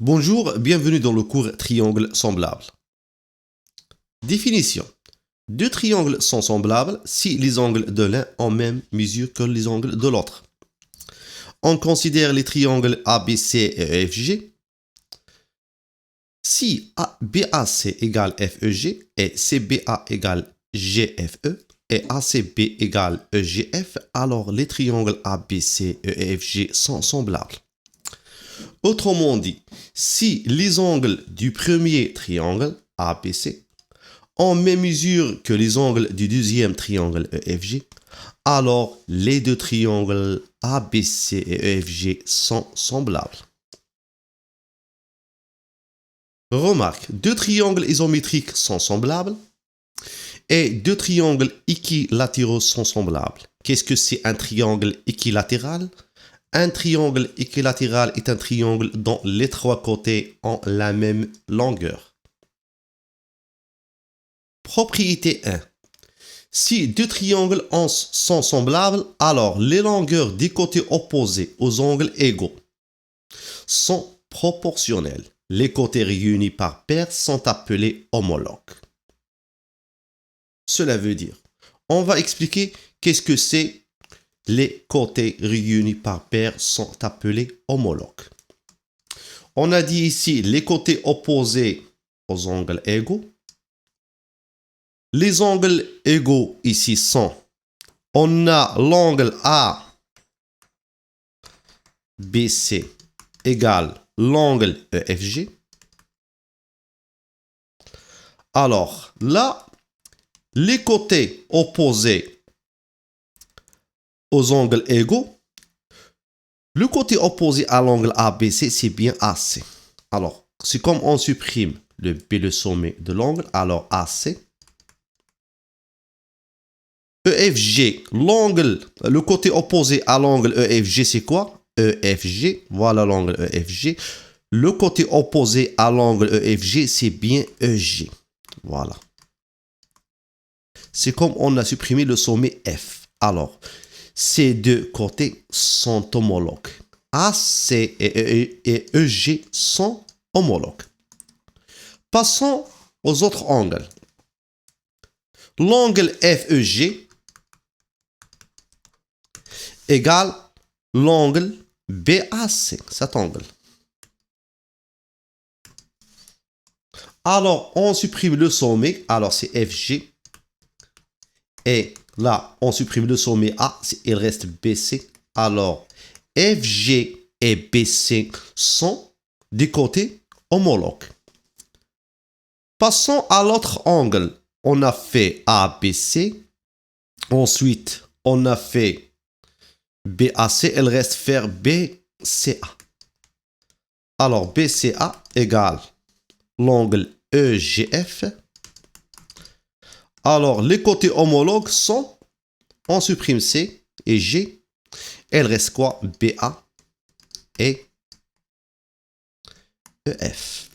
Bonjour, bienvenue dans le cours Triangle semblable. Définition. Deux triangles sont semblables si les angles de l'un ont même mesure que les angles de l'autre. On considère les triangles ABC et EFG. Si BAC égale FEG et CBA égale GFE et ACB égale EGF, alors les triangles ABC et EFG sont semblables. Autrement dit, si les angles du premier triangle ABC ont même mesure que les angles du deuxième triangle EFG, alors les deux triangles ABC et EFG sont semblables. Remarque, deux triangles isométriques sont semblables et deux triangles équilatéraux sont semblables. Qu'est-ce que c'est un triangle équilatéral? Un triangle équilatéral est un triangle dont les trois côtés ont la même longueur. Propriété 1. Si deux triangles sont semblables, alors les longueurs des côtés opposés aux angles égaux sont proportionnelles. Les côtés réunis par paires sont appelés homologues. Cela veut dire, on va expliquer qu'est-ce que c'est. Les côtés réunis par paires sont appelés homologues. On a dit ici les côtés opposés aux angles égaux. Les angles égaux ici sont, on a l'angle ABC égale l'angle EFG. Alors là, les côtés opposés aux angles égaux, le côté opposé à l'angle ABC, c'est bien AC. Alors, c'est comme on supprime le B, le sommet de l'angle, alors AC. EFG, le côté opposé à l'angle EFG, c'est quoi? EFG, voilà l'angle EFG. Le côté opposé à l'angle EFG, c'est bien EG. Voilà. C'est comme on a supprimé le sommet F. Alors, ces deux côtés sont homologues. AC et EG sont homologues. Passons aux autres angles. L'angle FEG égale l'angle BAC, cet angle. Alors, on supprime le sommet, alors c'est FG. Et là, on supprime le sommet A, il reste BC. Alors, FG et BC sont des côtés homologues. Passons à l'autre angle. On a fait ABC. Ensuite, on a fait BAC. Il reste faire BCA. Alors, BCA égale l'angle EGF. Alors, les côtés homologues sont, on supprime C et G. Il reste quoi? BA et EF.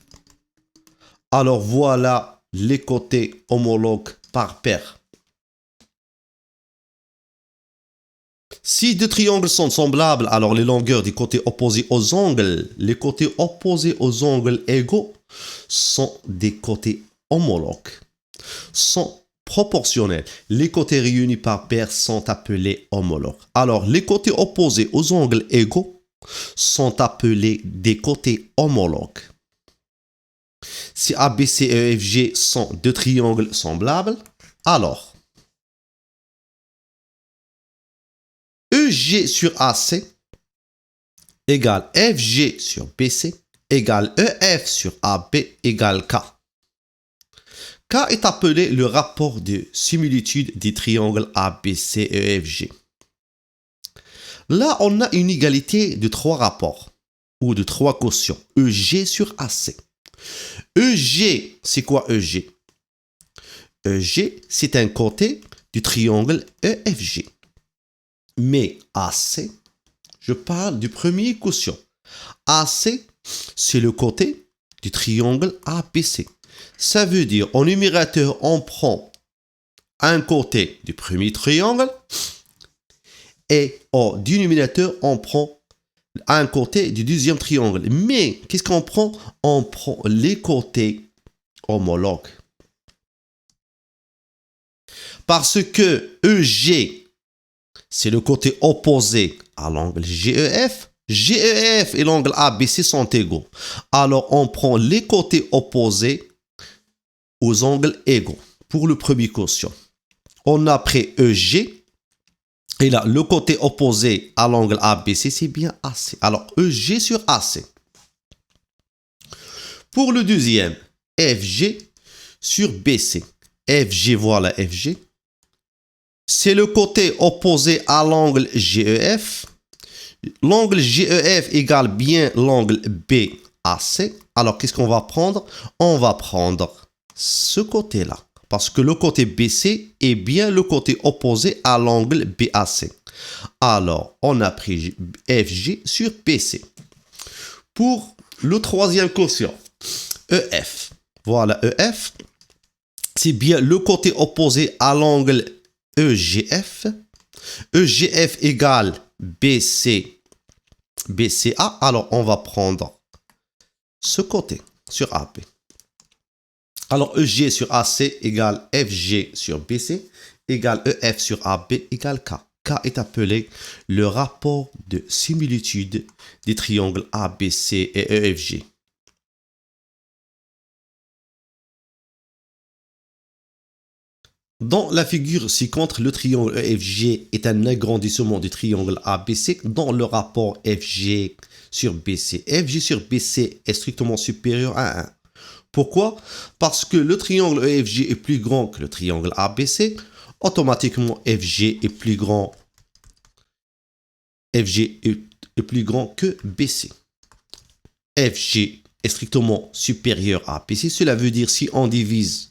Alors, voilà les côtés homologues par paire. Si deux triangles sont semblables, alors les longueurs des côtés opposés aux angles, les côtés opposés aux angles égaux sont des côtés homologues, sont proportionnels. Les côtés réunis par paires sont appelés homologues. Alors, les côtés opposés aux angles égaux sont appelés des côtés homologues. Si ABC et EFG sont deux triangles semblables, alors EG sur AC égale FG sur BC égale EF sur AB égale K. K est appelé le rapport de similitude des triangles ABC et EFG. Là, on a une égalité de trois rapports ou de trois quotients. EG sur AC. EG, c'est quoi EG? EG, c'est un côté du triangle EFG. Mais AC, je parle du premier quotient. AC, c'est le côté du triangle ABC. Ça veut dire, en numérateur, on prend un côté du premier triangle et au dénominateur, on prend un côté du deuxième triangle. Mais qu'est-ce qu'on prend? On prend les côtés homologues. Parce que EG, c'est le côté opposé à l'angle GEF. GEF et l'angle ABC sont égaux. Alors, on prend les côtés opposés aux angles égaux. Pour le premier quotient, on a pris EG. Et là, le côté opposé à l'angle ABC, c'est bien AC. Alors, EG sur AC. Pour le deuxième, FG sur BC. FG, voilà FG. C'est le côté opposé à l'angle GEF. L'angle GEF égale bien l'angle BAC. Alors, qu'est-ce qu'on va prendre? On va prendre ce côté-là. Parce que le côté BC est bien le côté opposé à l'angle BAC. Alors, on a pris FG sur BC. Pour le troisième quotient, EF. Voilà EF. C'est bien le côté opposé à l'angle EGF. EGF égale BC, BCA. Alors, on va prendre ce côté sur AP. Alors, EG sur AC égale FG sur BC égale EF sur AB égale K. K est appelé le rapport de similitude des triangles ABC et EFG. Dans la figure ci-contre, le triangle EFG est un agrandissement du triangle ABC dans le rapport FG sur BC. FG sur BC est strictement supérieur à 1. Pourquoi? Parce que le triangle EFG est plus grand que le triangle ABC. Automatiquement, FG est plus grand. FG est plus grand que BC. FG est strictement supérieur à BC. Cela veut dire si on divise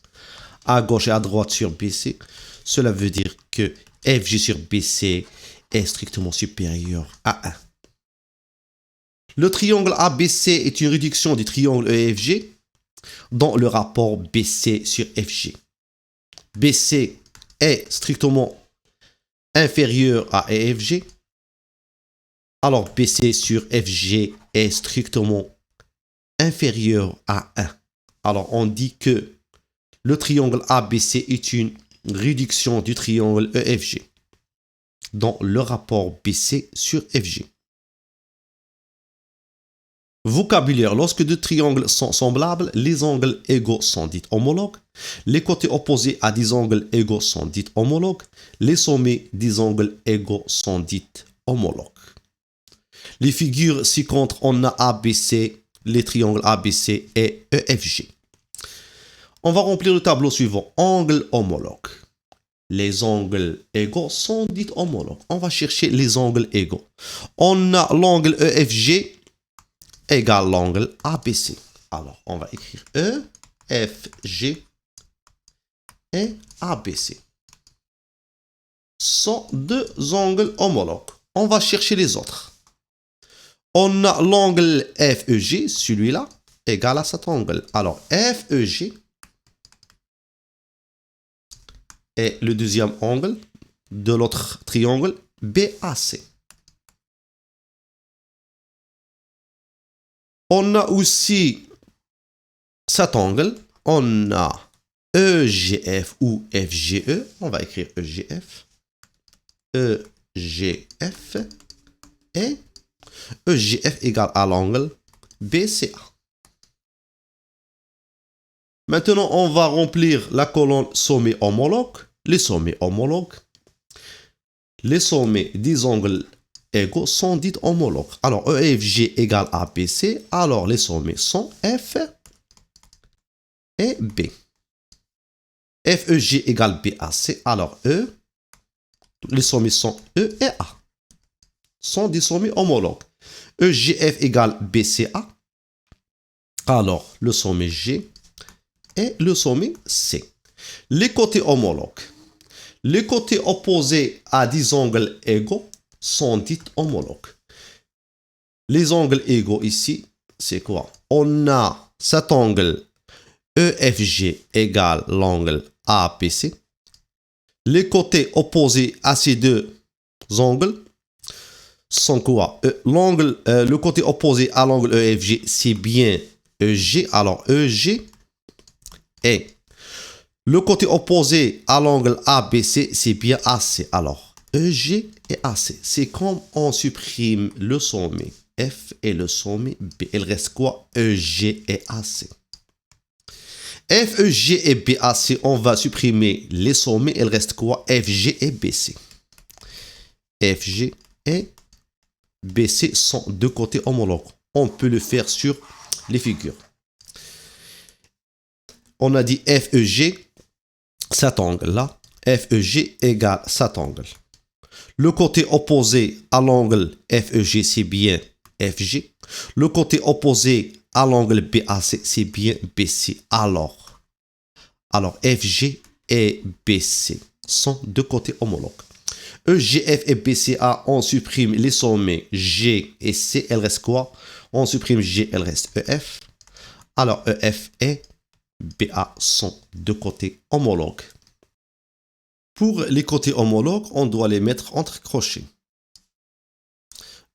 à gauche et à droite sur BC, cela veut dire que FG sur BC est strictement supérieur à 1. Le triangle ABC est une réduction du triangle EFG dans le rapport BC sur FG. BC est strictement inférieur à EFG. Alors BC sur FG est strictement inférieur à 1. Alors on dit que le triangle ABC est une réduction du triangle EFG dans le rapport BC sur FG. Vocabulaire. Lorsque deux triangles sont semblables, les angles égaux sont dits homologues. Les côtés opposés à des angles égaux sont dits homologues. Les sommets des angles égaux sont dits homologues. Les figures ci-contre, on a ABC, les triangles ABC et EFG. On va remplir le tableau suivant. Angles homologues. Les angles égaux sont dits homologues. On va chercher les angles égaux. On a l'angle EFG égale l'angle ABC. Alors, on va écrire EFG et ABC. Sont deux angles homologues. On va chercher les autres. On a l'angle FEG, celui-là, égal à cet angle. Alors, FEG est le deuxième angle de l'autre triangle BAC. On a aussi cet angle. On a EGF ou FGE. On va écrire EGF. EGF et EGF égale à l'angle BCA. Maintenant, on va remplir la colonne sommet homologue. Les sommets homologues. Les sommets des angles égaux sont dits homologues. Alors, EFG égale ABC. Alors, les sommets sont F et B. FEG égale BAC. Alors, E, les sommets sont E et A. Sont des sommets homologues. EGF égale BCA. Alors, le sommet G et le sommet C. Les côtés homologues. Les côtés opposés à des angles égaux sont dits homologues. Les angles égaux ici, c'est quoi? On a cet angle EFG égale l'angle ABC. Les côtés opposés à ces deux angles sont quoi? L'angle, le côté opposé à l'angle EFG, c'est bien EG. Alors, EG est le côté opposé à l'angle ABC, c'est bien AC. Alors, EG et AC. C'est comme on supprime le sommet F et le sommet B. Il reste quoi? EG et AC. FEG et BAC, on va supprimer les sommets. Il reste quoi? FG et BC. FG et BC sont deux côtés homologues. On peut le faire sur les figures. On a dit FEG, cet angle-là. FEG égale cet angle. Le côté opposé à l'angle FEG, c'est bien FG. Le côté opposé à l'angle BAC, c'est bien BC. Alors, FG et BC sont deux côtés homologues. EGF et BCA, on supprime les sommets G et C. Elle reste quoi? On supprime G, elle reste EF. Alors, EF et BA sont deux côtés homologues. Pour les côtés homologues, on doit les mettre entre crochets.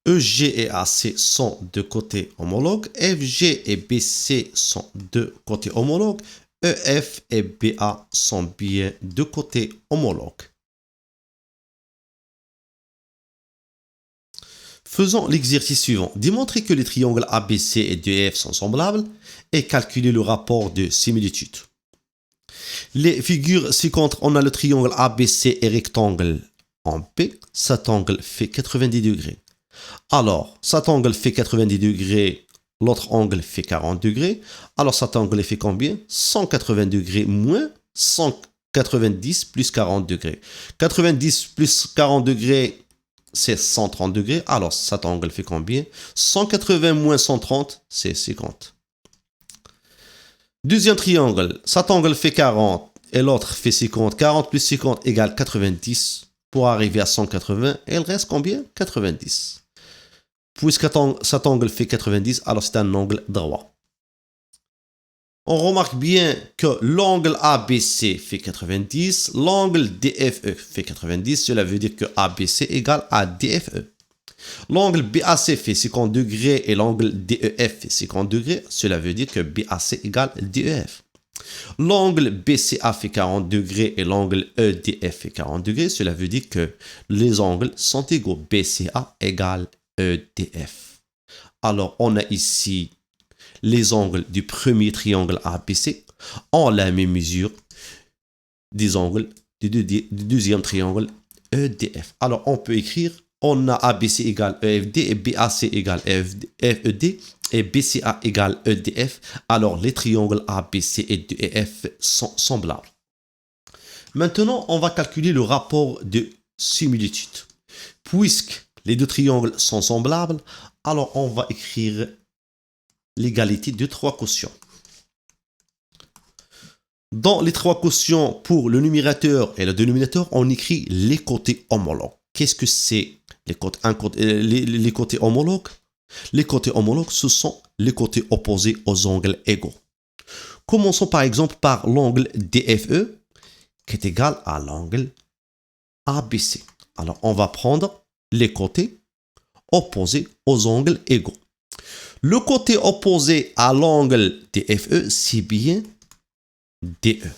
EG et AC sont deux côtés homologues. FG et BC sont deux côtés homologues. EF et BA sont bien deux côtés homologues. Faisons l'exercice suivant. Démontrer que les triangles ABC et DEF sont semblables et calculer le rapport de similitude. Les figures ci-contre, on a le triangle ABC et rectangle en P. Cet angle fait 90 degrés. Alors, cet angle fait 90 degrés, l'autre angle fait 40 degrés. Alors, cet angle fait combien? 180 degrés moins 190 plus 40 degrés. 90 plus 40 degrés, c'est 130 degrés. Alors, cet angle fait combien? 180 moins 130, c'est 50. Deuxième triangle, cet angle fait 40 et l'autre fait 50. 40 plus 50 égale 90. Pour arriver à 180, il reste combien? 90. Puisque cet angle fait 90, alors c'est un angle droit. On remarque bien que l'angle ABC fait 90, l'angle DFE fait 90, cela veut dire que ABC égale à DFE. L'angle BAC fait 50 degrés et l'angle DEF fait 50 degrés, cela veut dire que BAC égale DEF. L'angle BCA fait 40 degrés et l'angle EDF fait 40 degrés, cela veut dire que les angles sont égaux. BCA égale EDF. Alors, on a ici les angles du premier triangle ABC ont la même mesure des angles du deuxième triangle EDF. Alors, on peut écrire, on a ABC égale EFD et BAC égale FED et BCA égale EDF. Alors, les triangles ABC et DEF sont semblables. Maintenant, on va calculer le rapport de similitude. Puisque les deux triangles sont semblables, alors on va écrire l'égalité de trois quotients. Dans les trois quotients, pour le numérateur et le dénominateur, on écrit les côtés homologues. Qu'est-ce que c'est les côtés homologues? Les côtés homologues, ce sont les côtés opposés aux angles égaux. Commençons par exemple par l'angle DFE, qui est égal à l'angle ABC. Alors, on va prendre les côtés opposés aux angles égaux. Le côté opposé à l'angle DFE, c'est bien DE.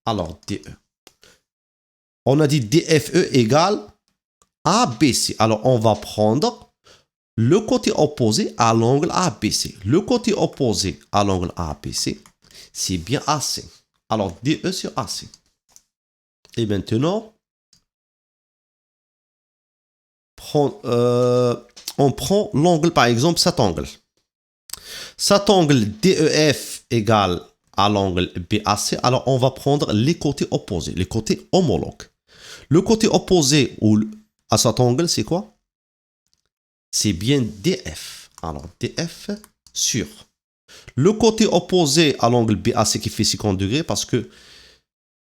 Alors, DE. On a dit DFE égale ABC. Alors, on va prendre le côté opposé à l'angle ABC. Le côté opposé à l'angle ABC, c'est bien AC. Alors, DE sur AC. Et maintenant, on prend l'angle, par exemple, cet angle. Cet angle DEF égale à l'angle BAC. Alors, on va prendre les côtés opposés, les côtés homologues. Le côté opposé à cet angle, c'est quoi? C'est bien DF. Alors, DF sur. Le côté opposé à l'angle BAC qui fait 50 degrés, parce que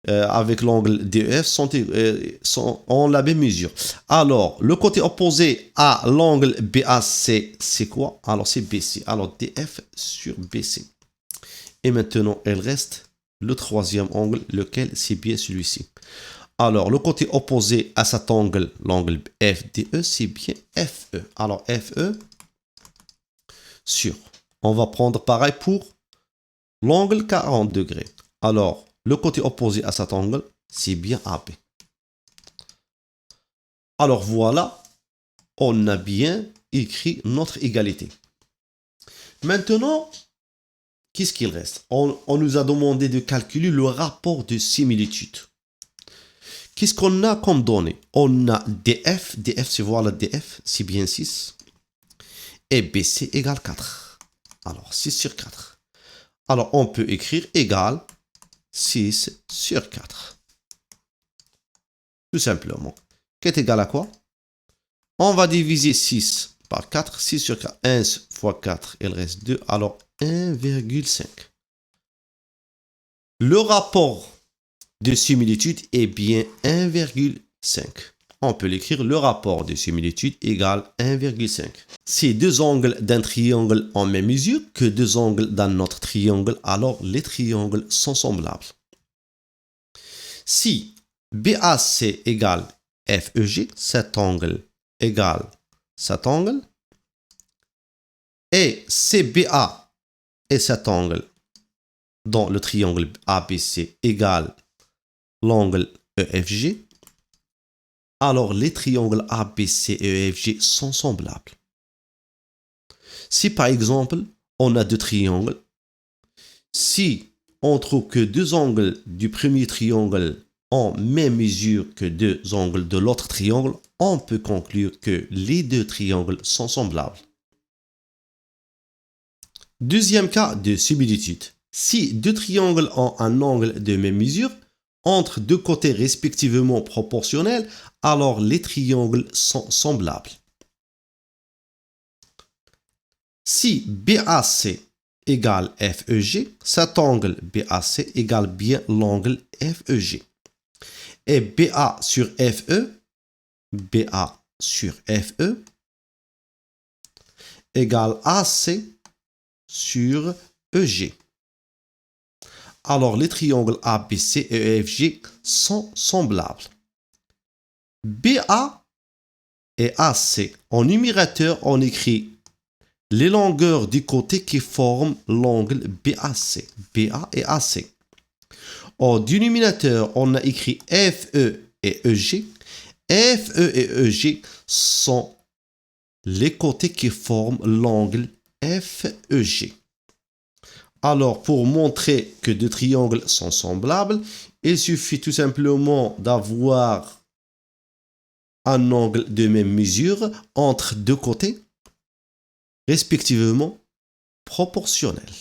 avec l'angle DEF sont en la même mesure. Alors, le côté opposé à l'angle BAC, c'est quoi? Alors, c'est BC. Alors, DF sur BC. Et maintenant, il reste le troisième angle, lequel c'est bien celui-ci. Alors, le côté opposé à cet angle, l'angle FDE, c'est bien FE. Alors, FE sur. On va prendre pareil pour l'angle 40 degrés. Alors, le côté opposé à cet angle, c'est bien AB. Alors, voilà, on a bien écrit notre égalité. Maintenant, qu'est-ce qu'il reste? On nous a demandé de calculer le rapport de similitude. Qu'est-ce qu'on a comme données? On a DF, c'est voilà DF, c'est bien 6. Et BC égale 4. Alors, 6 sur 4. Alors, on peut écrire égal 6 sur 4. Tout simplement. Qui est égal à quoi? On va diviser 6 par 4. 6 sur 4. 1 fois 4, il reste 2. Alors, 1,5. Le rapport de similitude est bien 1,5. On peut l'écrire, le rapport de similitude égale 1,5. Si deux angles d'un triangle ont même mesure que deux angles d'un autre triangle, alors les triangles sont semblables. Si BAC égale FEG, cet angle égale cet angle, et CBA et cet angle dans le triangle ABC égale l'angle EFG, alors les triangles ABC et EFG sont semblables. Si par exemple, on a deux triangles, si on trouve que deux angles du premier triangle ont même mesure que deux angles de l'autre triangle, on peut conclure que les deux triangles sont semblables. Deuxième cas de similitude. Si deux triangles ont un angle de même mesure, entre deux côtés respectivement proportionnels, alors les triangles sont semblables. Si BAC égale FEG, cet angle BAC égale bien l'angle FEG. Et BA sur FE égale AC sur EG. Alors, les triangles ABC et EFG sont semblables. BA et AC. En numérateur, on écrit les longueurs du côté qui forment l'angle BAC. BA et AC. Au dénominateur, on a écrit FE et EG. FE et EG sont les côtés qui forment l'angle FEG. Alors, pour montrer que deux triangles sont semblables, il suffit tout simplement d'avoir un angle de même mesure entre deux côtés, respectivement proportionnels.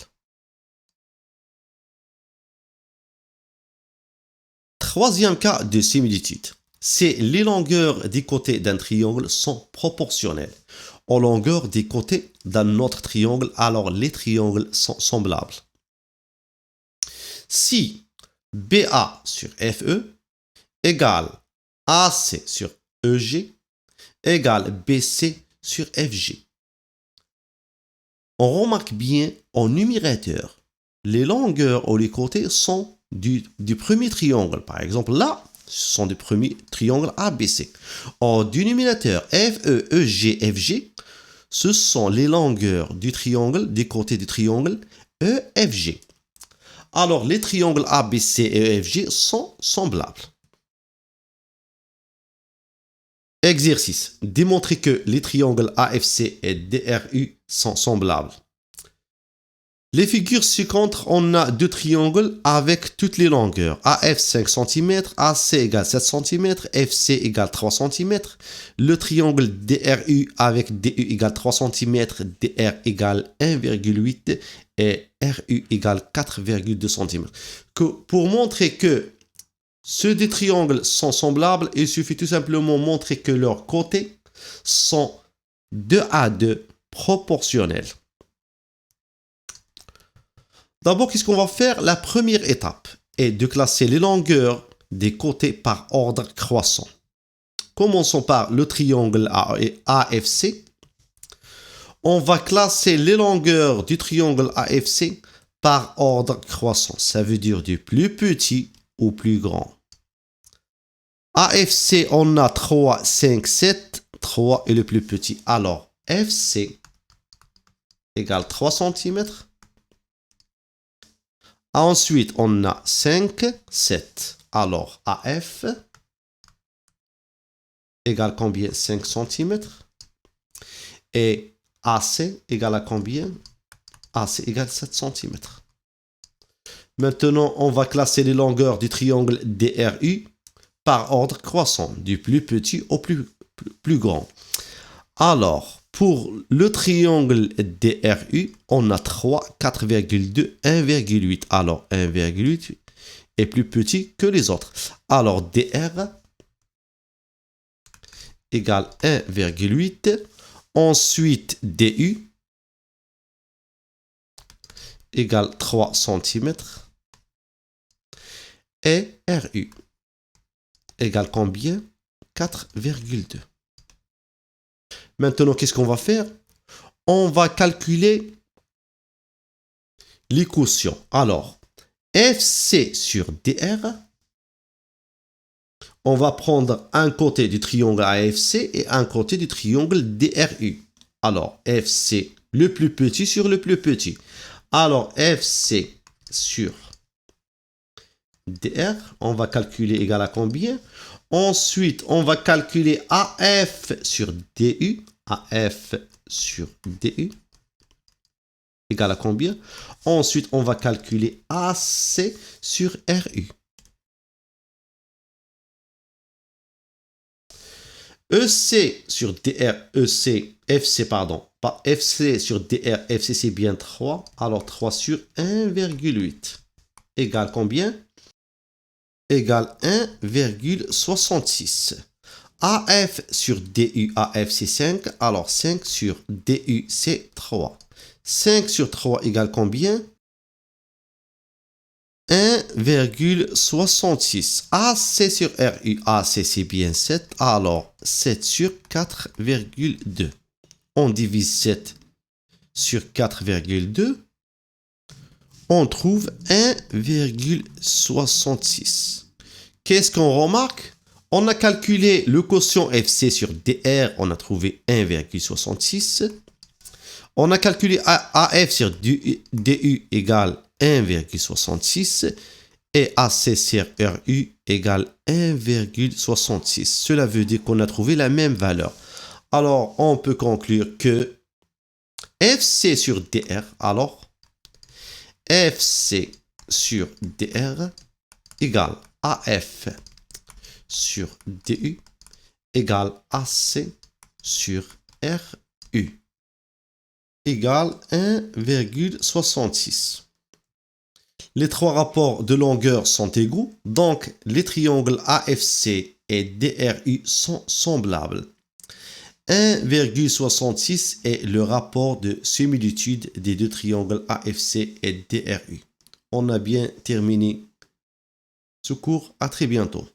Troisième cas de similitude. C'est les longueurs des côtés d'un triangle sont proportionnelles aux longueurs des côtés d'un autre triangle, alors les triangles sont semblables. Si BA sur FE égale AC sur EG égale BC sur FG. On remarque bien en numérateur, les longueurs ou les côtés sont du premier triangle. Par exemple, là, ce sont des premiers triangles ABC. En dénominateur FE, EG, FG, ce sont les longueurs du triangle, des côtés du triangle EFG. Alors, les triangles ABC et EFG sont semblables. Exercice. Démontrer que les triangles AFC et DRU sont semblables. Les figures ci-contre, on a deux triangles avec toutes les longueurs. AF 5 cm, AC égale 7 cm, FC égale 3 cm. Le triangle DRU avec DU égale 3 cm, DR égale 1,8 et RU égale 4,2 cm. Pour montrer que ceux des triangles sont semblables, il suffit tout simplement de montrer que leurs côtés sont 2 à 2 proportionnels. D'abord, qu'est-ce qu'on va faire? La première étape est de classer les longueurs des côtés par ordre croissant. Commençons par le triangle AFC. On va classer les longueurs du triangle AFC par ordre croissant. Ça veut dire du plus petit au plus grand. AFC, on a 3, 5, 7. 3 est le plus petit. Alors, FC égale 3 cm. Ensuite, on a 5, 7. Alors, AF égale combien? 5 cm. Et AC égale à combien? AC égale 7 cm. Maintenant, on va classer les longueurs du triangle DRU par ordre croissant, du plus petit au plus grand. Alors, pour le triangle DRU, on a 3, 4,2, 1,8. Alors, 1,8 est plus petit que les autres. Alors, DR égale 1,8. Ensuite, DU égale 3 cm. Et RU égale combien? 4,2. Maintenant, qu'est-ce qu'on va faire? On va calculer les quotients. Alors, FC sur DR, on va prendre un côté du triangle AFC et un côté du triangle DRU. Alors, FC, le plus petit sur le plus petit. Alors, FC sur DR, on va calculer égal à combien? Ensuite, on va calculer AF sur DU. AF sur DU égal à combien? Ensuite, on va calculer AC sur RU. EC sur DR, EC, FC, pardon, pas FC sur DR, FC c'est bien 3. Alors 3 sur 1,8 égale combien? Égale 1,66. AF sur DU, AF c'est 5. Alors 5 sur DU c'est 3. 5 sur 3 égale combien? 1,66. AC sur RU, AC c'est bien 7. Alors 7 sur 4,2. On divise 7 sur 4,2. On trouve 1,66. Qu'est-ce qu'on remarque? On a calculé le quotient FC sur DR, on a trouvé 1,66. On a calculé AF sur DU égale 1,66 et AC sur RU égale 1,66. Cela veut dire qu'on a trouvé la même valeur. Alors, on peut conclure que FC sur DR, alors, FC sur DR égale AF sur DU égale AC sur RU égale 1,66. Les trois rapports de longueur sont égaux, donc les triangles AFC et DRU sont semblables. 1,66 est le rapport de similitude des deux triangles AFC et DRU. On a bien terminé ce cours. À très bientôt.